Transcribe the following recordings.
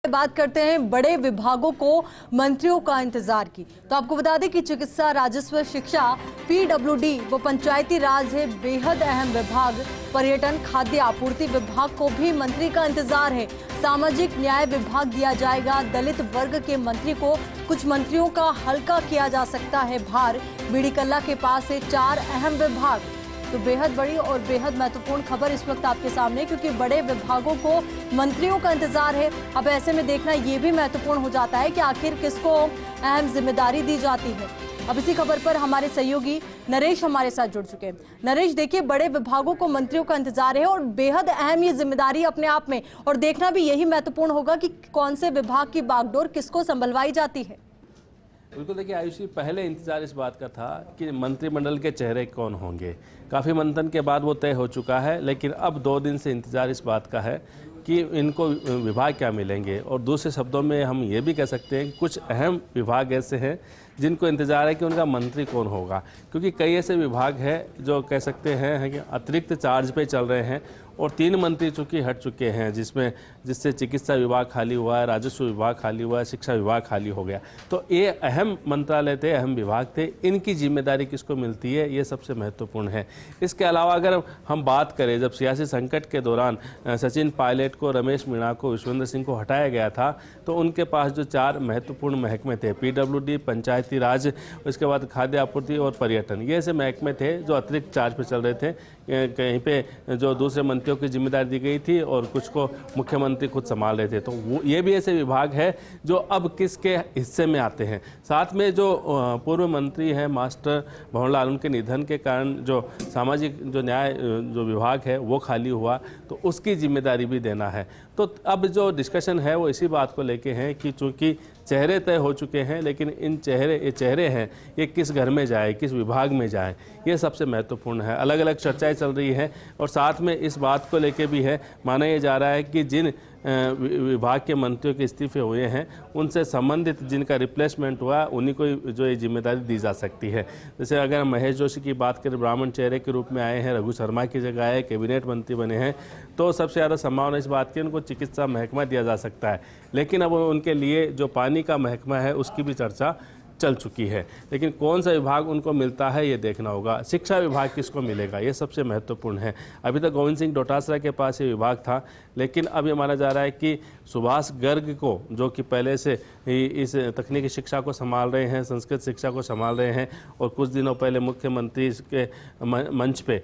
बात करते हैं बड़े विभागों को मंत्रियों का इंतजार की। तो आपको बता दें कि चिकित्सा, राजस्व, शिक्षा, पीडब्ल्यूडी व पंचायती राज है बेहद अहम विभाग। पर्यटन, खाद्य आपूर्ति विभाग को भी मंत्री का इंतजार है। सामाजिक न्याय विभाग दिया जाएगा दलित वर्ग के मंत्री को। कुछ मंत्रियों का हल्का किया जा सकता है भार। बीडी कल्ला के पास है 4 अहम विभाग। तो बेहद बड़ी और बेहद महत्वपूर्ण खबर इस वक्त आपके सामने, क्योंकि बड़े विभागों को मंत्रियों का इंतजार है। अब ऐसे में देखना ये भी महत्वपूर्ण हो जाता है कि आखिर किसको अहम जिम्मेदारी दी जाती है। अब इसी खबर पर हमारे सहयोगी नरेश हमारे साथ जुड़ चुके हैं। नरेश, देखिए, बड़े विभागों को मंत्रियों का इंतजार है और बेहद अहम ये जिम्मेदारी अपने आप में, और देखना भी यही महत्वपूर्ण होगा कि कौन से विभाग की बागडोर किसको संभलवाई जाती है। बिल्कुल, देखिए आयुषी, पहले इंतजार इस बात का था कि मंत्रिमंडल के चेहरे कौन होंगे। काफ़ी मंथन के बाद वो तय हो चुका है, लेकिन अब 2 दिन से इंतजार इस बात का है कि इनको विभाग क्या मिलेंगे। और दूसरे शब्दों में हम ये भी कह सकते हैं कि कुछ अहम विभाग ऐसे हैं जिनको इंतजार है कि उनका मंत्री कौन होगा, क्योंकि कई ऐसे विभाग हैं जो कह सकते हैं कि अतिरिक्त चार्ज पे चल रहे हैं और 3 मंत्री चूँकि हट चुके हैं, जिससे चिकित्सा विभाग खाली हुआ है, राजस्व विभाग खाली हुआ है, शिक्षा विभाग खाली हो गया। तो ये अहम मंत्रालय थे, अहम विभाग थे, इनकी जिम्मेदारी किसको मिलती है, ये सबसे महत्वपूर्ण है। इसके अलावा अगर हम बात करें, जब सियासी संकट के दौरान सचिन पायलट को, रमेश मीणा को, विश्वेंद्र सिंह को हटाया गया था, तो उनके पास जो 4 महत्वपूर्ण महकमे थे, पीडब्ल्यूडी, पंचायती राज, उसके बाद खाद्य आपूर्ति और पर्यटन, ये ऐसे महकमे थे जो अतिरिक्त चार्ज पर चल रहे थे। कहीं पे जो दूसरे मंत्रियों की जिम्मेदारी दी गई थी और कुछ को मुख्यमंत्री खुद संभाल रहे थे। तो वो ये भी ऐसे विभाग है जो अब किसके हिस्से में आते हैं। साथ में जो पूर्व मंत्री हैं मास्टर भंवरलाल, उनके निधन के कारण जो सामाजिक जो न्याय जो विभाग है वो खाली हुआ, तो उसकी जिम्मेदारी भी देना है। तो अब जो डिस्कशन है वो इसी बात को लेके है कि चूँकि चेहरे तय हो चुके हैं, लेकिन ये चेहरे हैं, ये किस घर में जाए, किस विभाग में जाए, ये सबसे महत्वपूर्ण है। अलग अलग चर्चाएं चल रही हैं और साथ में इस बात को लेके भी है, माना ये जा रहा है कि जिन विभाग के मंत्रियों के इस्तीफे हुए हैं उनसे संबंधित जिनका रिप्लेसमेंट हुआ उन्हीं को जो ये जिम्मेदारी दी जा सकती है। जैसे अगर महेश जोशी की बात करें, ब्राह्मण चेहरे के रूप में आए हैं, रघु शर्मा की जगह आए, कैबिनेट मंत्री बने हैं, तो सबसे ज़्यादा संभावना इस बात की उनको चिकित्सा महकमा दिया जा सकता है। लेकिन अब उनके लिए जो पानी का महकमा है उसकी भी चर्चा चल चुकी है, लेकिन कौन सा विभाग उनको मिलता है ये देखना होगा। शिक्षा विभाग किसको मिलेगा, ये सबसे महत्वपूर्ण है। अभी तक गोविंद सिंह डोटासरा के पास ये विभाग था, लेकिन अब ये माना जा रहा है कि सुभाष गर्ग को, जो कि पहले से ही इस तकनीकी शिक्षा को संभाल रहे हैं, संस्कृत शिक्षा को संभाल रहे हैं, और कुछ दिनों पहले मुख्यमंत्री के मंच पे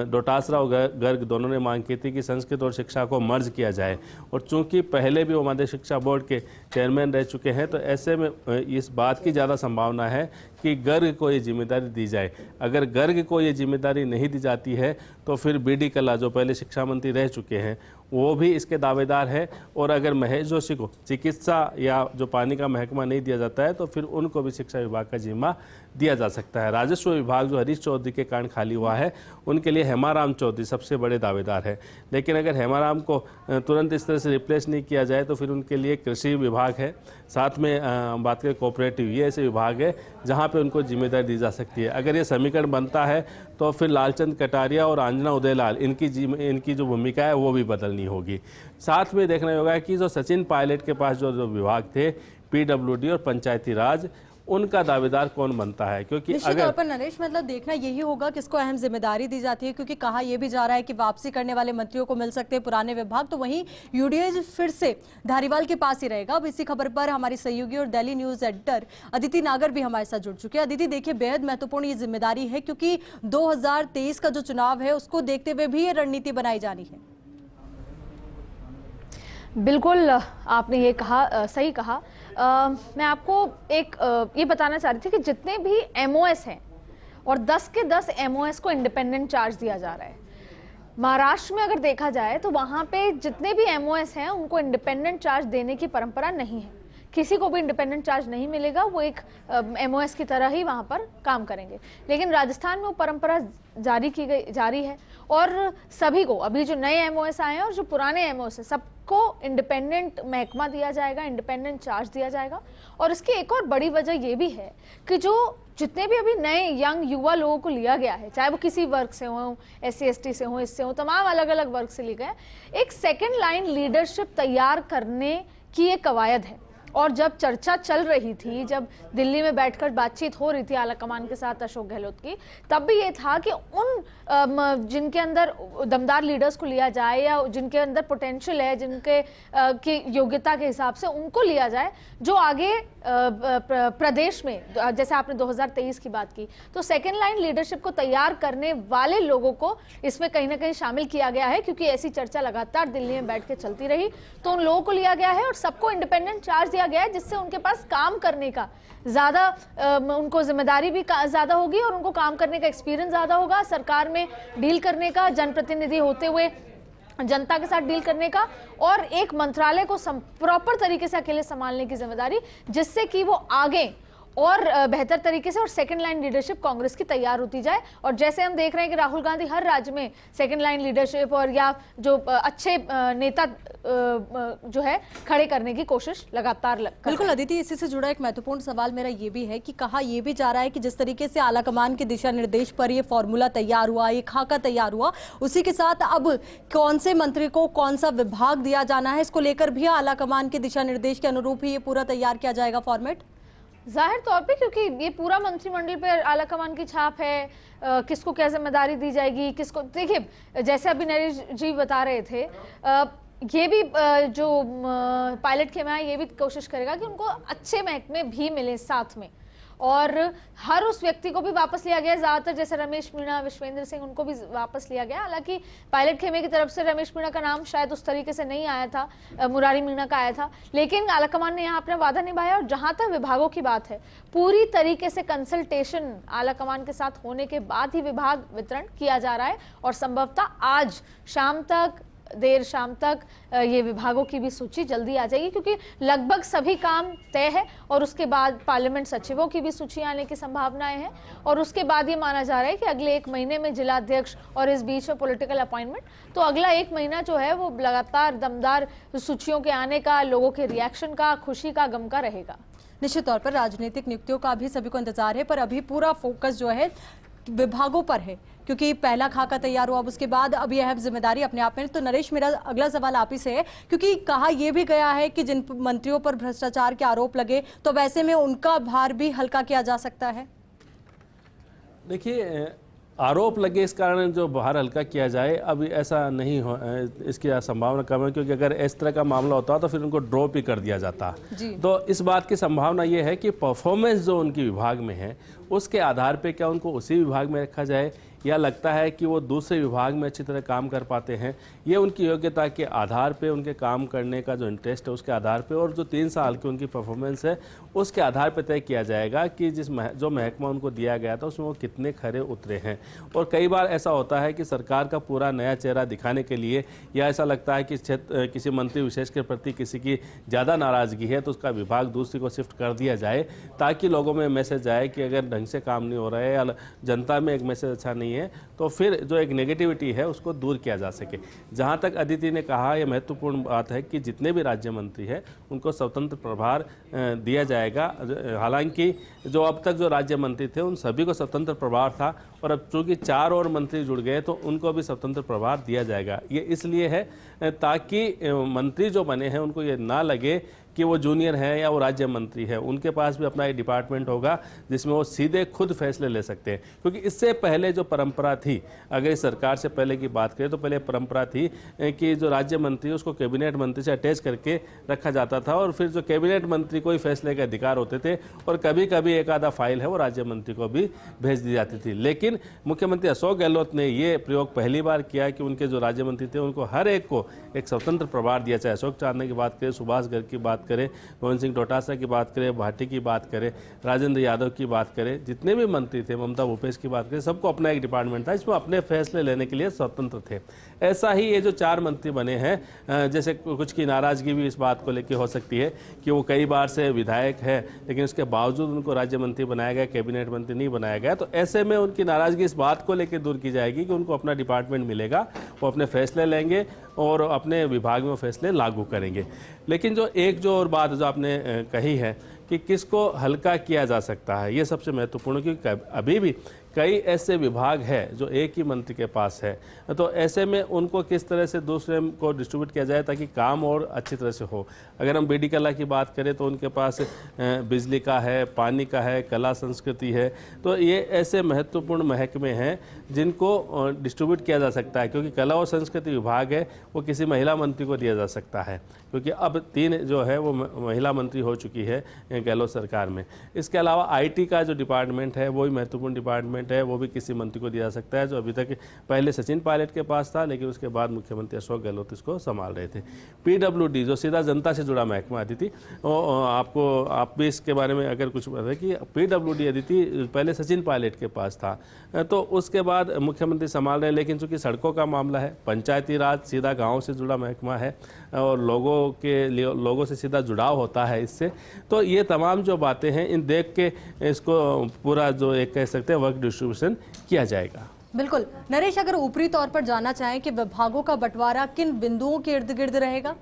डोटासरा और गर्ग दोनों ने मांग की थी कि संस्कृत और शिक्षा को मर्ज किया जाए। और चूँकि पहले भी वो मध्य शिक्षा बोर्ड के चेयरमैन रह चुके हैं, तो ऐसे में इस बात की ज़्यादा संभावना है कि गर्ग को ये जिम्मेदारी दी जाए। अगर गर्ग को ये जिम्मेदारी नहीं दी जाती है तो फिर बीडी कल्ला, जो पहले शिक्षा मंत्री रह चुके हैं, वो भी इसके दावेदार है। और अगर महेश जोशी को चिकित्सा या जो पानी का महकमा नहीं दिया जाता है तो फिर उनको भी शिक्षा विभाग का जिम्मा दिया जा सकता है। राजस्व विभाग जो हरीश चौधरी के कारण खाली हुआ है, उनके लिए हेमाराम चौधरी सबसे बड़े दावेदार है। लेकिन अगर हेमाराम को तुरंत इस तरह से रिप्लेस नहीं किया जाए तो फिर उनके लिए कृषि विभाग है, साथ में बात करें कोऑपरेटिव, ये ऐसे विभाग है जहाँ पे उनको जिम्मेदारी दी जा सकती है। अगर ये समीकरण बनता है तो फिर लालचंद कटारिया और अंजना उदयलाल, इनकी जो भूमिका है वो भी बदलनी होगी। साथ में देखना होगा कि जो सचिन पायलट के पास जो विभाग थे, पीडब्ल्यूडी और पंचायती राज, उनका दावेदार कौन बनता है, क्योंकि निश्चित तौर पर नरेश, मतलब देखना यही होगा किसको अहम जिम्मेदारी दी जाती है, क्योंकि कहा यह भी जा रहा है कि वापसी करने वाले मंत्रियों को मिल सकते हैं पुराने विभाग, तो वहीं यूडीएच फिर से धारीवाल के पास ही रहेगा। अब इसी खबर पर हमारी सहयोगी और दिल्ली न्यूज एडिटर अदिति नागर भी हमारे साथ जुड़ चुके हैं। अदिति, देखिए, बेहद महत्वपूर्ण ये जिम्मेदारी है, क्योंकि 2023 का जो चुनाव है उसको देखते हुए भी ये रणनीति बनाई जानी है। बिल्कुल, आपने ये कहा, सही कहा। मैं आपको एक ये बताना चाह रही थी कि जितने भी एमओएस हैं, और 10 के 10 एमओएस को इंडिपेंडेंट चार्ज दिया जा रहा है। महाराष्ट्र में अगर देखा जाए तो वहाँ पे जितने भी एमओएस हैं उनको इंडिपेंडेंट चार्ज देने की परंपरा नहीं है। किसी को भी इंडिपेंडेंट चार्ज नहीं मिलेगा, वो एक एमओएस की तरह ही वहाँ पर काम करेंगे। लेकिन राजस्थान में वो परंपरा जारी है, और सभी को, अभी जो नए एमओएस आए हैं और जो पुराने एमओएस हैं, सबको इंडिपेंडेंट महकमा दिया जाएगा, इंडिपेंडेंट चार्ज दिया जाएगा। और इसकी एक और बड़ी वजह ये भी है कि जो जितने भी अभी नए यंग युवा लोगों को लिया गया है, चाहे वो किसी वर्ग से हो, SC ST से हो, इससे हो, तमाम अलग अलग वर्ग से लिए गए, एक सेकेंड लाइन लीडरशिप तैयार करने की ये कवायद है। और जब चर्चा चल रही थी, जब दिल्ली में बैठकर बातचीत हो रही थी आलाकमान के साथ अशोक गहलोत की, तब भी ये था कि उन जिनके अंदर दमदार लीडर्स को लिया जाए या जिनके अंदर पोटेंशियल है, जिनके की योग्यता के हिसाब से उनको लिया जाए, जो आगे प्रदेश में, जैसे आपने 2023 की बात की, तो सेकेंड लाइन लीडरशिप को तैयार करने वाले लोगों को इसमें कहीं ना कहीं शामिल किया गया है, क्योंकि ऐसी चर्चा लगातार दिल्ली में बैठ के चलती रही। तो उन लोगों को लिया गया है और सबको इंडिपेंडेंट चार्ज दिया गया है, जिससे उनके पास काम करने का ज़्यादा, उनको जिम्मेदारी भी ज़्यादा होगी और उनको काम करने का एक्सपीरियंस ज़्यादा होगा, सरकार में डील करने का, जनप्रतिनिधि होते हुए जनता के साथ डील करने का, और एक मंत्रालय को प्रॉपर तरीके से अकेले संभालने की जिम्मेदारी, जिससे कि वो आगे और बेहतर तरीके से और सेकंड लाइन लीडरशिप कांग्रेस की तैयार होती जाए। और जैसे हम देख रहे हैं कि राहुल गांधी हर राज्य में सेकंड लाइन लीडरशिप और या जो अच्छे नेता जो है खड़े करने की कोशिश लगातार बिल्कुल अदिति, इसी से जुड़ा एक महत्वपूर्ण सवाल मेरा ये भी है कि कहा यह भी जा रहा है कि जिस तरीके से आलाकमान के दिशा निर्देश पर ये फॉर्मूला तैयार हुआ, ये खाका तैयार हुआ, उसी के साथ अब कौन से मंत्री को कौन सा विभाग दिया जाना है, इसको लेकर भी आलाकमान के दिशा निर्देश के अनुरूप ही ये पूरा तैयार किया जाएगा फॉर्मेट। जाहिर तौर पे, क्योंकि ये पूरा मंत्रिमंडल पे आलाकमान की छाप है, किसको क्या जिम्मेदारी दी जाएगी, किसको, देखिए जैसे अभी नरेश जी बता रहे थे, ये भी जो पायलट खेमा है ये भी कोशिश करेगा कि उनको अच्छे महकमे भी मिले साथ में, और हर उस व्यक्ति को भी वापस लिया गया। ज़्यादातर जैसे रमेश मीणा, विश्वेंद्र सिंह, उनको भी वापस लिया गया। हालांकि पायलट खेमे की तरफ से रमेश मीणा का नाम शायद उस तरीके से नहीं आया था, मुरारी मीणा का आया था, लेकिन आलाकमान ने यहाँ अपना वादा निभाया। और जहाँ तक विभागों की बात है, पूरी तरीके से कंसल्टेशन आलाकमान के साथ होने के बाद ही विभाग वितरण किया जा रहा है, और संभवतः आज शाम तक, देर शाम तक ये विभागों की भी सूची जल्दी आ जाएगी, क्योंकि लगभग सभी काम तय है। और उसके बाद पार्लियामेंट सचिवों की भी सूची आने की संभावनाएं हैं, और उसके बाद ये माना जा रहा है कि अगले 1 महीने में जिलाध्यक्ष और इस बीच में पॉलिटिकल अपॉइंटमेंट, तो अगला 1 महीना जो है वो लगातार दमदार सूचियों के आने का, लोगों के रिएक्शन का, खुशी का, गम का रहेगा। निश्चित तौर पर राजनीतिक नियुक्तियों का भी सभी को इंतजार है, पर अभी पूरा फोकस जो है विभागों पर है, क्योंकि पहला खाका तैयार हुआ, अब उसके बाद अब यह जिम्मेदारी अपने आप में। तो नरेश, मेरा अगला सवाल आप ही से है, क्योंकि कहा यह भी गया है कि जिन मंत्रियों पर भ्रष्टाचार के आरोप लगे, तो वैसे में उनका भार भी हल्का किया जा सकता है। देखिए, आरोप लगे इस कारण जो बाहर हल्का किया जाए, अभी ऐसा नहीं हो, इसकी संभावना कम है, क्योंकि अगर इस तरह का मामला होता तो फिर उनको ड्रॉप ही कर दिया जाता। तो इस बात की संभावना ये है कि परफॉर्मेंस जो उनकी विभाग में है उसके आधार पे क्या उनको उसी विभाग में रखा जाए, या लगता है कि वो दूसरे विभाग में अच्छी तरह काम कर पाते हैं, ये उनकी योग्यता के आधार पे, उनके काम करने का जो इंटरेस्ट है उसके आधार पे, और जो 3 साल की उनकी परफॉर्मेंस है उसके आधार पे तय किया जाएगा कि जो महकमा उनको दिया गया था उसमें वो कितने खरे उतरे हैं। और कई बार ऐसा होता है कि सरकार का पूरा नया चेहरा दिखाने के लिए, या ऐसा लगता है कि किसी मंत्री विशेष के प्रति किसी की ज़्यादा नाराज़गी है तो उसका विभाग दूसरी को शिफ्ट कर दिया जाए, ताकि लोगों में मैसेज आए कि अगर ढंग से काम नहीं हो रहा है या जनता में एक मैसेज अच्छा नहीं है, तो फिर जो एक नेगेटिविटी है उसको दूर किया जा सके। जहाँ तक अदिति ने कहा, यह महत्वपूर्ण बात है कि जितने भी राज्य मंत्री हैं उनको स्वतंत्र प्रभार दिया जाएगा। हालांकि जो अब तक जो राज्य मंत्री थे उन सभी को स्वतंत्र प्रभार था, और अब चूँकि 4 और मंत्री जुड़ गए तो उनको भी स्वतंत्र प्रभार दिया जाएगा। ये इसलिए है ताकि मंत्री जो बने हैं उनको ये ना लगे कि वो जूनियर है या वो राज्य मंत्री है, उनके पास भी अपना एक डिपार्टमेंट होगा जिसमें वो सीधे खुद फैसले ले सकते हैं। क्योंकि इससे पहले जो परंपरा थी, अगर इस सरकार से पहले की बात करें तो पहले परंपरा थी कि जो राज्य मंत्री उसको कैबिनेट मंत्री से अटैच करके रखा जाता था, और फिर जो कैबिनेट मंत्री को ही फैसले के अधिकार होते थे, और कभी कभी एक आधा फाइल है वो राज्य मंत्री को भी भेज दी जाती थी। लेकिन मुख्यमंत्री अशोक गहलोत ने ये प्रयोग पहली बार किया कि उनके जो राज्य मंत्री थे उनको हर एक को एक स्वतंत्र प्रभार दिया, चाहे अशोक चांदना की बात करें, सुभाष गर्ग की बात करें, गोविंद सिंह डोटासरा की बात करें, भाटी की बात करें, राजेंद्र यादव की बात करें, जितने भी मंत्री थे, ममता भूपेश की बात करें, सबको अपना एक डिपार्टमेंट था, इसमें अपने फैसले लेने के लिए स्वतंत्र थे। ऐसा ही ये जो 4 मंत्री बने हैं, जैसे कुछ की नाराजगी भी इस बात को लेकर हो सकती है कि वो कई बार से विधायक है लेकिन उसके बावजूद उनको राज्य मंत्री बनाया गया, कैबिनेट मंत्री नहीं बनाया गया, तो ऐसे में उनकी नाराजगी इस बात को लेकर दूर की जाएगी कि उनको अपना डिपार्टमेंट मिलेगा, वो अपने फैसले लेंगे और अपने विभाग में फैसले लागू करेंगे। लेकिन जो एक जो और बात जो आपने कही है कि किसको हल्का किया जा सकता है, ये सबसे महत्वपूर्ण, क्योंकि अभी भी कई ऐसे विभाग हैं जो एक ही मंत्री के पास है, तो ऐसे में उनको किस तरह से दूसरे को डिस्ट्रीब्यूट किया जाए ताकि काम और अच्छी तरह से हो। अगर हम BD कला की बात करें तो उनके पास बिजली का है, पानी का है, कला संस्कृति है, तो ये ऐसे महत्वपूर्ण महकमे हैं जिनको डिस्ट्रीब्यूट किया जा सकता है, क्योंकि कला और संस्कृति विभाग है वो किसी महिला मंत्री को दिया जा सकता है, क्योंकि अब 3 जो है वो महिला मंत्री हो चुकी है गहलोत सरकार में। इसके अलावा IT का जो डिपार्टमेंट है वो भी महत्वपूर्ण डिपार्टमेंट है, वो भी किसी मंत्री को दिया जा सकता है, जो अभी तक पहले सचिन पायलट के पास था, लेकिन उसके बाद मुख्यमंत्री अशोक गहलोत इसको संभाल रहे थे। PWD जो सीधा जनता से जुड़ा महकमा अदिति, आप भी इसके बारे में अगर कुछ बताएं कि PWD अदिति पहले सचिन पायलट के पास था, तो उसके बाद मुख्यमंत्री संभाल रहे हैं, लेकिन चूंकि सड़कों का मामला है, पंचायती राज सीधा गाँव से जुड़ा महकमा है और लोगों से सीधा जुड़ाव होता है इससे, तो ये तमाम जो बातें हैं इन देख के इसको पूरा जो एक कह सकते हैं वर्क डिस्ट्रीब्यूशन किया जाएगा। बिल्कुल नरेश, अगर ऊपरी तौर पर जानना चाहें कि विभागों का बंटवारा किन बिंदुओं के इर्द गिर्द रहेगा?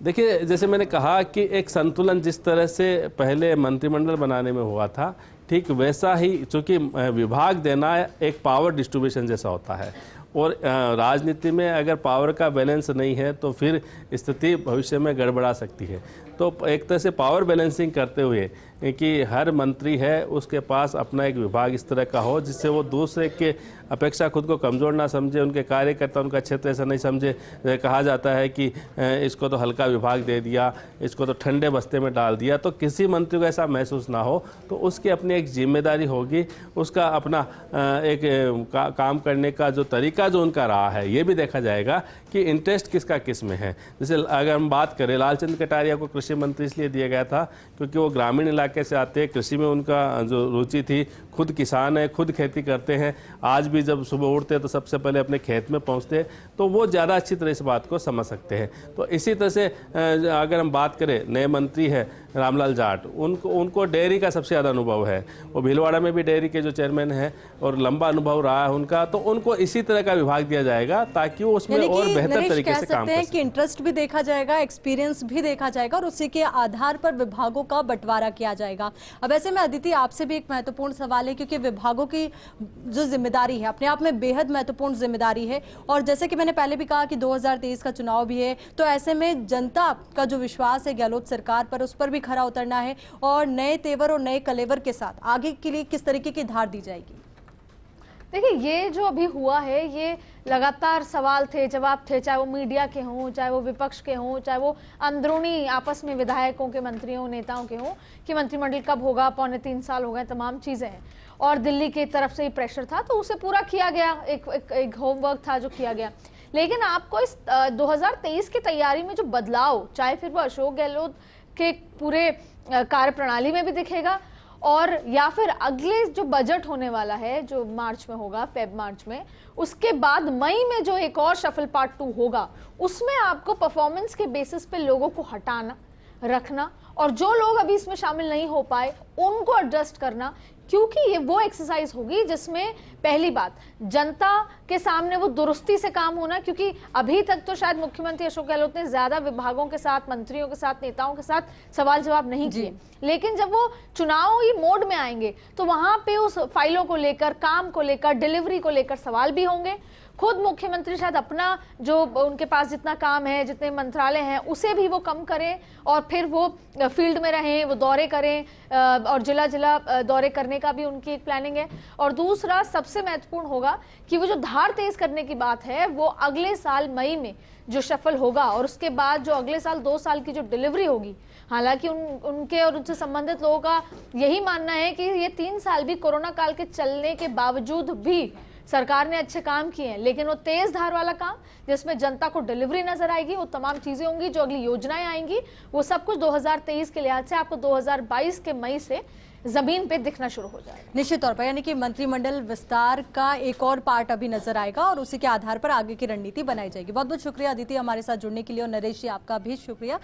देखिए, जैसे मैंने कहा कि एक संतुलन जिस तरह से पहले मंत्रिमंडल बनाने में हुआ था, ठीक वैसा ही, चूँकि विभाग देना एक पावर डिस्ट्रीब्यूशन जैसा होता है, और राजनीति में अगर पावर का बैलेंस नहीं है तो फिर स्थिति भविष्य में गड़बड़ा सकती है। तो एक तरह से पावर बैलेंसिंग करते हुए कि हर मंत्री है उसके पास अपना एक विभाग इस तरह का हो जिससे वो दूसरे के अपेक्षा खुद को कमज़ोर ना समझे, उनके कार्यकर्ता उनका क्षेत्र ऐसा नहीं समझे। कहा जाता है कि इसको तो हल्का विभाग दे दिया, इसको तो ठंडे बस्ते में डाल दिया, तो किसी मंत्री को ऐसा महसूस ना हो, तो उसकी अपनी एक जिम्मेदारी होगी, उसका अपना एक काम करने का जो तरीका जो उनका रहा है ये भी देखा जाएगा कि इंटरेस्ट किसका किस में है। जैसे अगर हम बात करें, लालचंद कटारिया को कृषि मंत्री इसलिए दिया गया था क्योंकि वो ग्रामीण इलाके से आते हैं, कृषि में उनका जो रुचि थी, खुद किसान है, खुद खेती करते हैं, आज भी जब सुबह उठते हैं तो सबसे पहले अपने खेत में पहुंचते हैं, तो वो ज़्यादा अच्छी तरह इस बात को समझ सकते हैं। तो इसी तरह से अगर हम बात करें, नए मंत्री है रामलाल जाट, उनको डेयरी का सबसे ज़्यादा अनुभव है, वो भीलवाड़ा में भी डेयरी के जो चेयरमैन हैं और लंबा अनुभव रहा है उनका, तो उनको इसी तरह का विभाग दिया जाएगा ताकि वो उसमें और बेहतर तरीके से काम कर सकें। कि इंटरेस्ट भी देखा जाएगा, एक्सपीरियंस भी देखा जाएगा और उसी के आधार पर विभागों का बंटवारा किया जाएगा। अब ऐसे में अदिति, आपसे भी एक महत्वपूर्ण सवाल है, क्योंकि विभागों की जो जिम्मेदारी है अपने आप में बेहद महत्वपूर्ण जिम्मेदारी है, और जैसे कि मैंने पहले भी कहा कि 2023 का चुनाव भी है, तो ऐसे में जनता का जो विश्वास है गहलोत सरकार पर, उस पर भी खरा उतरना है, और नए तेवर और नए कलेवर के साथ आगे के लिए किस तरीके की धार दी जाएगी? देखिए, ये जो अभी हुआ है ये लगातार सवाल थे, जवाब थे, चाहे वो मीडिया के हों, चाहे वो विपक्ष के हों, चाहे वो अंदरूनी आपस में विधायकों के, मंत्रियों, नेताओं के हों कि मंत्रिमंडल कब होगा, 3.25 साल हो गए, तमाम चीज़ें हैं। और दिल्ली की तरफ से ही प्रेशर था तो उसे पूरा किया गया, एक होमवर्क था जो किया गया। लेकिन आपको इस 2023 की तैयारी में जो बदलाव, चाहे फिर वो अशोक गहलोत के पूरे कार्यप्रणाली में भी दिखेगा, और या फिर अगले जो बजट होने वाला है जो मार्च में होगा, मार्च में, उसके बाद मई में जो एक और शफल पार्ट 2 होगा, उसमें आपको परफॉर्मेंस के बेसिस पे लोगों को हटाना, रखना, और जो लोग अभी इसमें शामिल नहीं हो पाए उनको एडजस्ट करना, क्योंकि ये वो एक्सरसाइज होगी जिसमें पहली बात जनता के सामने वो दुरुस्ती से काम होना, क्योंकि अभी तक तो शायद मुख्यमंत्री अशोक गहलोत ने ज्यादा विभागों के साथ, मंत्रियों के साथ, नेताओं के साथ सवाल जवाब नहीं किए, लेकिन जब वो चुनावी मोड में आएंगे तो वहां पे उस फाइलों को लेकर, काम को लेकर, डिलीवरी को लेकर सवाल भी होंगे। खुद मुख्यमंत्री शायद अपना जो उनके पास जितना काम है, जितने मंत्रालय हैं, उसे भी वो कम करें और फिर वो फील्ड में रहें, वो दौरे करें, और जिला जिला दौरे करने का भी उनकी एक प्लानिंग है। और दूसरा सबसे महत्वपूर्ण होगा कि वो जो धार तेज करने की बात है वो अगले साल मई में जो सफल होगा, और उसके बाद जो अगले साल 2 साल की जो डिलीवरी होगी, हालांकि उनके और उनसे संबंधित लोगों का यही मानना है कि ये 3 साल भी कोरोना काल के चलने के बावजूद भी सरकार ने अच्छे काम किए हैं, लेकिन वो तेज धार वाला काम जिसमें जनता को डिलीवरी नजर आएगी, वो तमाम चीजें होंगी, जो अगली योजनाएं आएंगी, वो सब कुछ 2023 के लिहाज से आपको 2022 के मई से जमीन पे दिखना शुरू हो जाएगा। निश्चित तौर पर, यानी कि मंत्रिमंडल विस्तार का एक और पार्ट अभी नजर आएगा और उसी के आधार पर आगे की रणनीति बनाई जाएगी। बहुत बहुत शुक्रिया अदिति हमारे साथ जुड़ने के लिए, और नरेश जी आपका भी शुक्रिया।